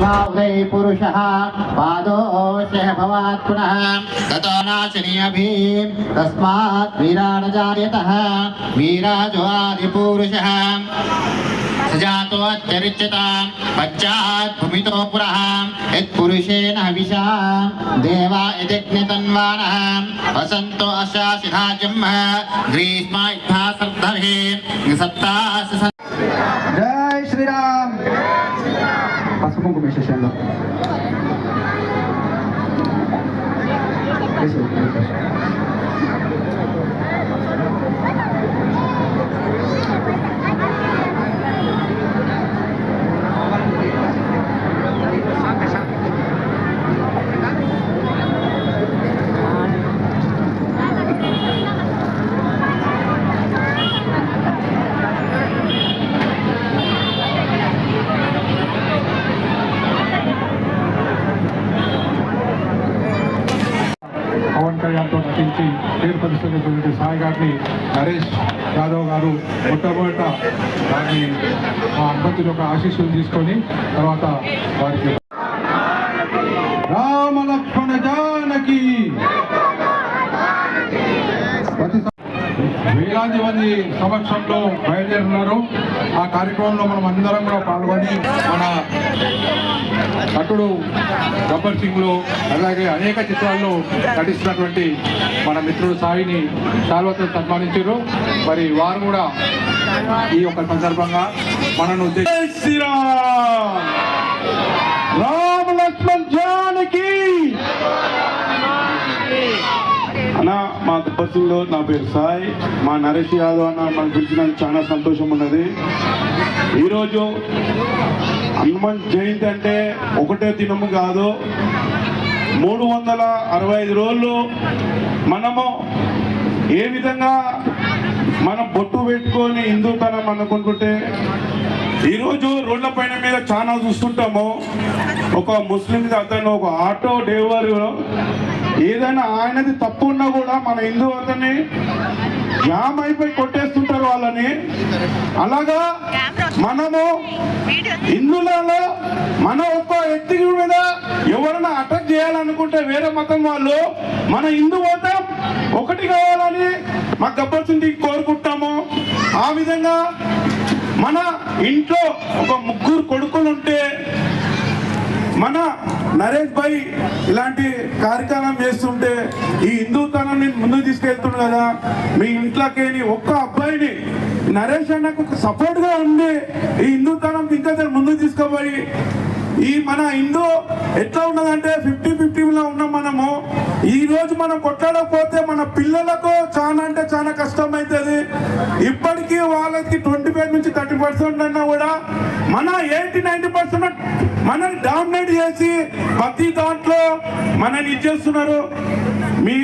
पुरुषः पादोऽस्य भवात् पुनः ततो नाशनीयभीं तस्मात् वीरान् जायतः वीराजो आदिपुरुषः सजातो अत्यरिच्यतां पश्चात् भूमितो पुरः यत्पुरुषेण हविषा देवा यज्ञतन्वानः वसन्तो अशासिधाजं ग्रीष्म इत्था सर्दभे सप्तास। जय श्री राम। पసుపు కుంకుమ విశేషంలో కళ్యాణ్తో నటించి పేరు ప్రతిష్ఠించినటువంటి సాయి గారిని నరేష్ యాదవ్ గారు మొట్టమొదట వారిని మా అనుమతి యొక్క ఆశీస్సులు తీసుకొని తర్వాత వారికి రామ లక్ష్మణ జానకి వేలాది మంది సమక్షంలో బయలుదేరున్నారు. ఆ కార్యక్రమంలో మనం అందరం కూడా పాల్గొని మన నటుడు గబ్బర్ సింగ్ లో అలాగే అనేక చిత్రాల్లో నటిస్తున్నటువంటి మన మిత్రుడు సాయిని శాల్వతో సన్మానించారు. మరి వారు కూడా ఈ యొక్క సందర్భంగా మనను రామ లక్ష్మణ్ జానకి అన్న మా గబ్బర్సింగ్లో నా పేరు సాయి. మా నరేష్ యాదవ్ అన్న మనకు పిలిచినందుకు చాలా సంతోషం ఉన్నది. ఈరోజు హనుమాన్ జయంతి అంటే ఒకటే దినము కాదు, 365 రోజులు మనము ఏ విధంగా మనం బొట్టు పెట్టుకొని హిందూతనం అనుకుంటుంటే ఈరోజు రోడ్ల పైన మీద చాలా చూస్తుంటాము. ఒక ముస్లిం అతను ఒక ఆటో డ్రైవర్ ఏదైనా ఆయనది తప్పు ఉన్నా కూడా మన హిందూ అతన్ని జామ్ అయిపోయి కొట్టేస్తుంటారు వాళ్ళని. అలాగా మనము హిందువులలో మన ఒక్క వ్యక్తి మీద ఎవరైనా అటాక్ చేయాలనుకుంటే వేరే మతం వాళ్ళు మన హిందూ మతం ఒకటి కావాలని మా గబ్బర్ సింగ్కి కోరుకుంటాము. ఆ విధంగా మన ఇంట్లో ఒక 3 కొడుకులు ఉంటే మన నరేష్ భాయ్ ఇలాంటి కార్యక్రమం చేస్తుంటే ఈ హిందూతనాన్ని ముందుకు తీసుకెళ్తుంది కదా. మీ ఇంట్లోకి ఒక్క అబ్బాయిని నరేష్ అన్నకు సపోర్ట్గా ఉండి ఈ హిందూతనం ఇంకా ముందుకు తీసుకుపోయి ఈ మన హిందూ ఎట్లా ఉన్నదంటే 50-50లో ఉన్నాం మనము. ఈ రోజు మనం కొట్లాడకపోతే మన పిల్లలకు చాలా అంటే చాలా కష్టం అవుతుంది. ఇప్పటికీ వాళ్ళకి 25 నుంచి 30% అన్నా కూడా మన 80-90% మనని డామినేట్ చేసి ప్రతి దాంట్లో మనని ఇచ్చేస్తున్నారు. మీ